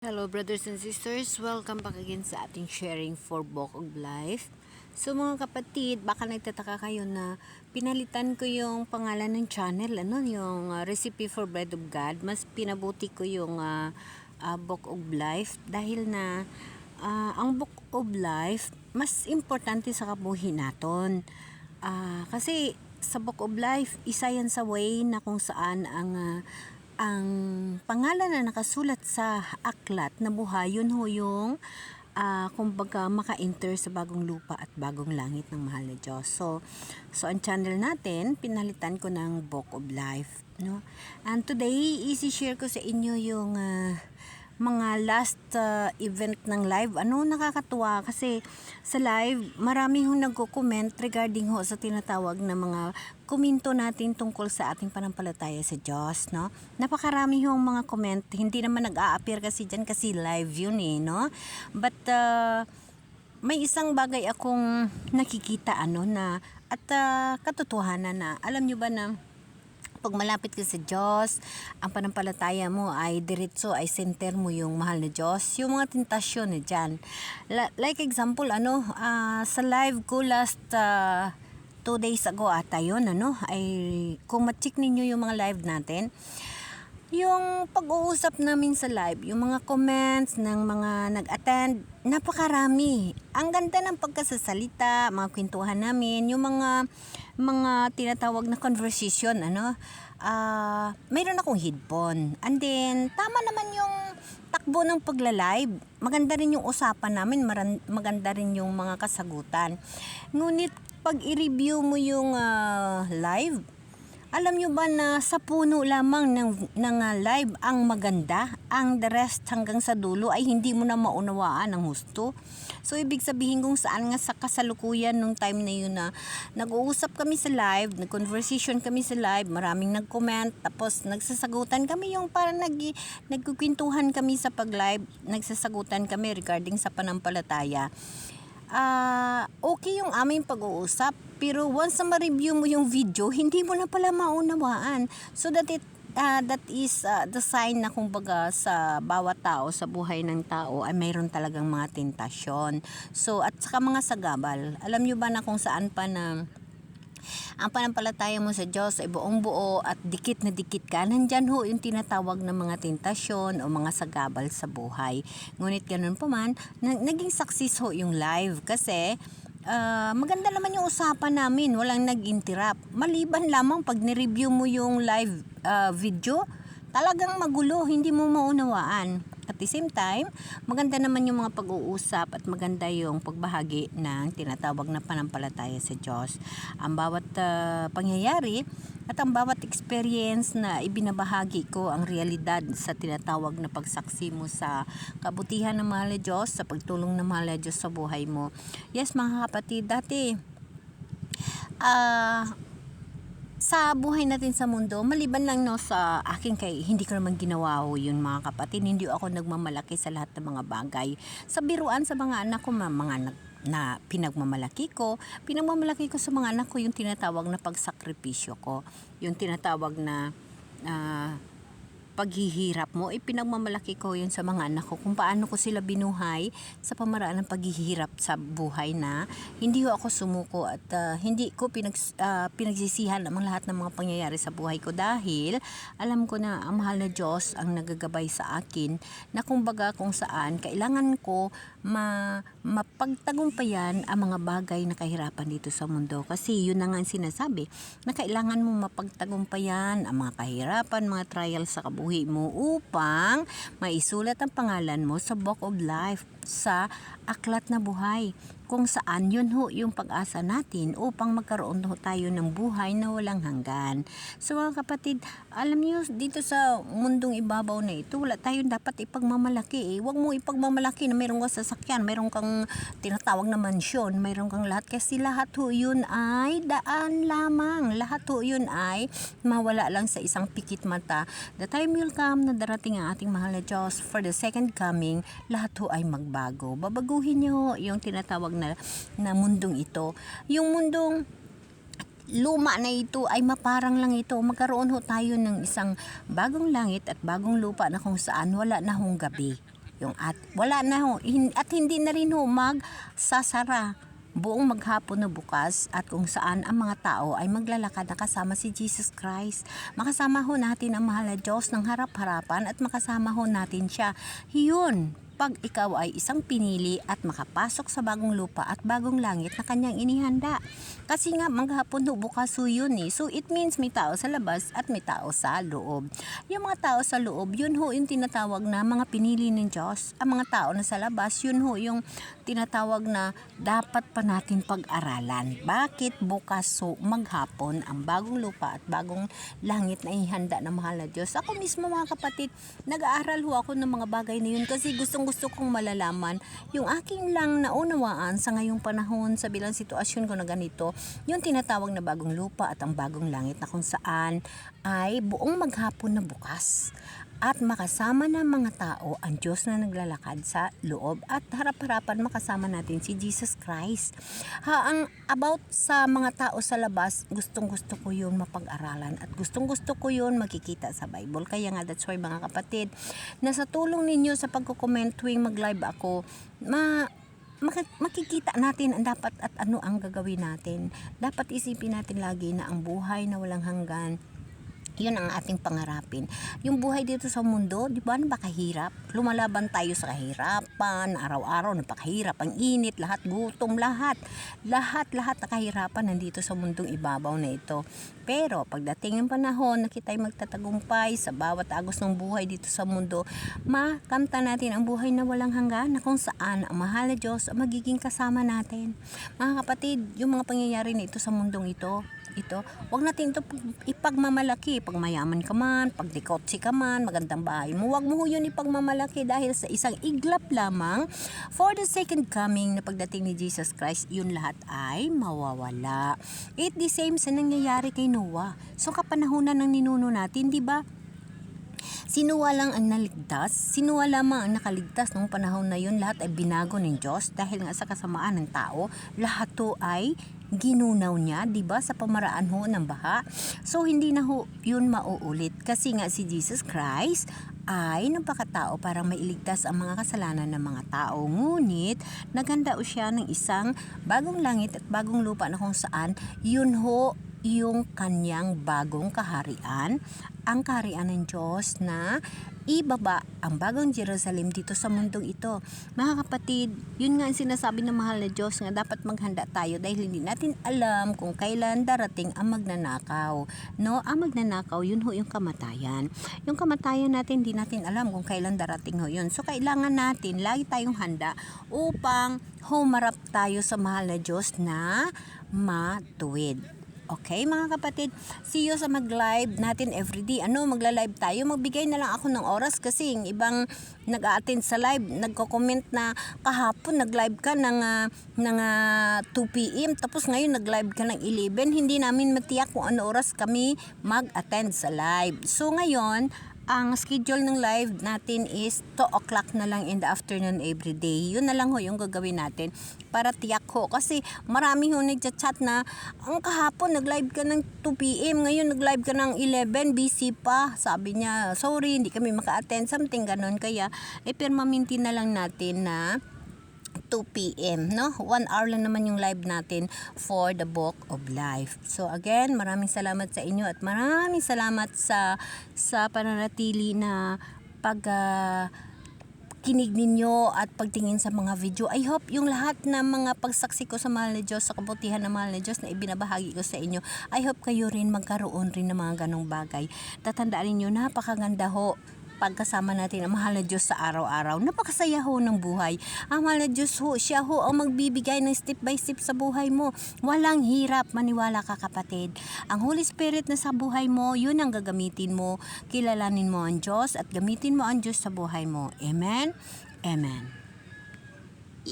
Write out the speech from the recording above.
Hello brothers and sisters, welcome back again sa ating sharing for Book of Life. So mga kapatid, baka nagtataka kayo na pinalitan ko yung pangalan ng channel, yung Recipe for Bread of God. Mas pinabuti ko yung Book of Life dahil na ang Book of Life mas importante sa kabuhi naton. Kasi sa Book of Life, isa yan sa way na kung saan ang pangalan na nakasulat sa aklat na buhay, yun ho yung kumbaga maka-enter sa bagong lupa at bagong langit ng mahal na Diyos. So ang channel natin, pinalitan ko ng Book of Life, no? And today, isi-share ko sa inyo yung mga last event ng live. Nakakatuwa kasi sa live, marami hong nagko-comment regarding ho sa tinatawag na mga komento natin tungkol sa ating panampalataya sa Diyos, no? Napakarami hong mga comment, hindi naman nag-a-appear kasi dyan kasi live yun no? But may isang bagay akong nakikita na at katotohanan na, alam nyo ba na pag malapit ka sa Diyos, ang panampalataya mo ay diretso, ay center mo yung mahal na Diyos. Yung mga tentasyon na dyan. Like example, sa live ko last 2 days ago ata yun, ay kung ma-check ninyo yung mga live natin, yung pag-uusap namin sa live, yung mga comments ng mga nag-attend, napakarami. Ang ganda ng pagkasasalita, mga kwentuhan namin, yung mga tinatawag na conversation, mayroon akong headphone. And then, tama naman yung takbo ng pagla-live. Maganda rin yung usapan namin, maganda rin yung mga kasagutan. Ngunit, pag i-review mo yung live, alam nyo ba na sa puno lamang ng live ang maganda, ang the rest hanggang sa dulo ay hindi mo na maunawaan ang husto. So ibig sabihin kung saan nga sa kasalukuyan nung time na yun na nag-uusap kami sa live, nag-conversation kami sa live, maraming nag-comment, tapos nagsasagutan kami yung parang nagkukwentuhan kami sa pag-live, nagsasagutan kami regarding sa panampalataya. Okay yung aming pag-uusap, pero once na ma-review mo yung video, hindi mo na pala maunawaan. So that is the sign na kumbaga sa bawat tao, sa buhay ng tao ay mayroon talagang mga tentasyon. So at saka mga sagabal. Alam nyo ba na kung saan pa na ang panampalataya mo sa Diyos ay buong buo at dikit na dikit ka, nandyan ho yung tinatawag na mga tentasyon o mga sagabal sa buhay. Ngunit ganun pa man, naging success ho yung live kasi maganda naman yung usapan namin, walang nag-interrupt. Maliban lamang pag ni-review mo yung live video, talagang magulo, hindi mo maunawaan. At the same time, maganda naman yung mga pag-uusap at maganda yung pagbahagi ng tinatawag na panampalataya sa Diyos. Ang bawat pangyayari at ang bawat experience na ibinabahagi ko ang realidad sa tinatawag na pagsaksi mo sa kabutihan ng mahal na Diyos, sa pagtulong ng mahal na Diyos sa buhay mo. Yes mga kapatid, dati sa buhay natin sa mundo, maliban lang sa akin hindi ko naman ginawa yun mga kapatid, hindi ako nagmamalaki sa lahat ng mga bagay. Sa biruan sa mga anak ko, na pinagmamalaki ko sa mga anak ko yung tinatawag na pagsakripisyo ko, yung tinatawag na paghihirap mo, pinagmamalaki ko yun sa mga anak ko, kung paano ko sila binuhay sa pamaraan ng paghihirap sa buhay na hindi ko ako sumuko at hindi ko pinagsisihan ang lahat ng mga pangyayari sa buhay ko dahil alam ko na ang mahal na Diyos ang nagagabay sa akin na kumbaga kung saan kailangan ko mapagtagumpayan ang mga bagay na kahirapan dito sa mundo, kasi yun na nga ang sinasabi na kailangan mo mapagtagumpayan ang mga kahirapan, mga trials sa kabuhay mo upang maisulat ang pangalan mo sa Book of Life, sa aklat na buhay, kung saan yun yung pag-asa natin upang magkaroon tayo ng buhay na walang hanggan. So mga kapatid, alam niyo dito sa mundong ibabaw na ito, wala tayong dapat ipagmamalaki. Huwag mo ipagmamalaki na mayroong kang sasakyan, mayroong kang tinatawag na mansyon, mayroong kang lahat, kasi lahat yun ay daan lamang. Lahat yun ay mawala lang sa isang pikit mata. The time will come na darating ang ating mahal na Diyos for the second coming, lahat ay magbago. Babaguhin niyo yung tinatawag na mundong ito. Yung mundong luma na ito ay maparang lang ito. Magkaroon tayo ng isang bagong langit at bagong lupa na kung saan wala na hong gabi. Wala na ho, at hindi na rin ho magsasara buong maghapon na bukas, at kung saan ang mga tao ay maglalakad na kasama si Jesus Christ. Makasama ho natin ang mahal na Diyos ng harap-harapan, at makasama ho natin siya. Yun, pag ikaw ay isang pinili at makapasok sa bagong lupa at bagong langit na kanyang inihanda. Kasi nga maghapon ho bukas ho yun eh. So it means may tao sa labas at may tao sa loob. Yung mga tao sa loob, yun ho yung tinatawag na mga pinili ng Diyos. Ang mga tao na sa labas, yun ho yung tinatawag na dapat pa natin pag-aralan. Bakit bukas ho maghapon ang bagong lupa at bagong langit na ihanda ng mahal na Diyos? Ako mismo mga kapatid, nag-aaral ho ako ng mga bagay na yun kasi gusto kong malalaman yung aking lang naunawaan sa ngayong panahon sa bilang sitwasyon ko na ganito, yung tinatawag na bagong lupa at ang bagong langit na kung saan ay buong maghapon na bukas at makasama ng mga tao ang Diyos na naglalakad sa loob, at harap-harapan makasama natin si Jesus Christ. Ang about sa mga tao sa labas, gustong-gusto ko yun mapag-aralan at gustong-gusto ko yun makikita sa Bible. Kaya nga that's why mga kapatid, na sa tulong ninyo sa pagko-comment tuwing mag-live ako, makikita natin ang dapat at ano ang gagawin natin. Dapat isipin natin lagi na ang buhay na walang hanggan, yun ang ating pangarapin. Yung buhay dito sa mundo, di ba, napakahirap. Lumalaban tayo sa kahirapan, araw-araw napakahirap, ang init, lahat gutom, lahat na kahirapan nandito sa mundong ibabaw na ito. Pero pagdating ng panahon na kita'y magtatagumpay sa bawat agos ng buhay dito sa mundo, makamta natin ang buhay na walang hanggan, na kung saan ang mahal na Diyos ang magiging kasama natin. Mga kapatid, yung mga pangyayari na ito sa mundong ito, wag natin ito ipagmamalaki. Pag mayaman ka man, pag dikotsi ka man, magandang bahay mo, wag mo yun ipagmamalaki, dahil sa isang iglap lamang for the second coming na pagdating ni Jesus Christ, yun lahat ay mawawala. It the same sa nangyayari kay Noah. So kapanahunan ng ninuno natin, di ba? Si Noah lang ang naligtas, si Noah lamang ang nakaligtas noong panahon na yun. Lahat ay binago ng Diyos dahil nga sa kasamaan ng tao. Lahat to ay ginunaw niya, di ba, sa pamaraan ho ng baha. So hindi na ho yun mauulit, kasi nga si Jesus Christ ay napakatao para mailigtas ang mga kasalanan ng mga tao. Ngunit naganda o siya ng isang bagong langit at bagong lupa na kung saan yun ho yung kanyang bagong kaharian, ang kaharian ng Diyos na ibaba ang bagong Jerusalem dito sa mundong ito. Mga kapatid, yun nga ang sinasabi ng mahal na Diyos, nga dapat maghanda tayo dahil hindi natin alam kung kailan darating ang magnanakaw. No, ang magnanakaw, yun ho yung kamatayan. Yung kamatayan natin, hindi natin alam kung kailan darating ho yun. So kailangan natin lagi tayong handa upang humarap tayo sa mahal na Diyos na matuwid. Okay mga kapatid, see you sa mag-live natin everyday. Magla-live tayo. Magbigay na lang ako ng oras kasi yung ibang nag-a-attend sa live, nagko-comment na kahapon nag-live ka ng 2 PM, tapos ngayon nag-live ka ng 11. Hindi namin matiyak kung ano oras kami mag-attend sa live. So ngayon, ang schedule ng live natin is 2 o'clock na lang in the afternoon every day. Yun na lang ho yung gagawin natin para tiyak ho. Kasi marami ho nagchat na, ang kahapon nag-live ka ng 2 PM, ngayon nag-live ka ng 11, busy pa. Sabi niya, sorry, hindi kami maka-attend, something ganon. Kaya, permanente na lang natin na 2 PM, no? 1 hour lang naman yung live natin for the Book of Life. So again, maraming salamat sa inyo at maraming salamat sa pananatili na kinig ninyo at pagtingin sa mga video. I hope yung lahat ng mga pagsaksi ko sa mahal na Diyos, sa kabutihan ng mahal na Diyos na ibinabahagi ko sa inyo, I hope kayo rin magkaroon rin ng mga ganong bagay. Tatandaan ninyo, napakaganda ho pagkasama natin ang mahal na Diyos sa araw-araw. Napakasaya ho ng buhay. Ang mahal na Diyos ho, siya ho ang magbibigay ng step by step sa buhay mo. Walang hirap, maniwala ka kapatid. Ang Holy Spirit na sa buhay mo, yun ang gagamitin mo. Kilalanin mo ang Diyos at gamitin mo ang Diyos sa buhay mo. Amen? Amen.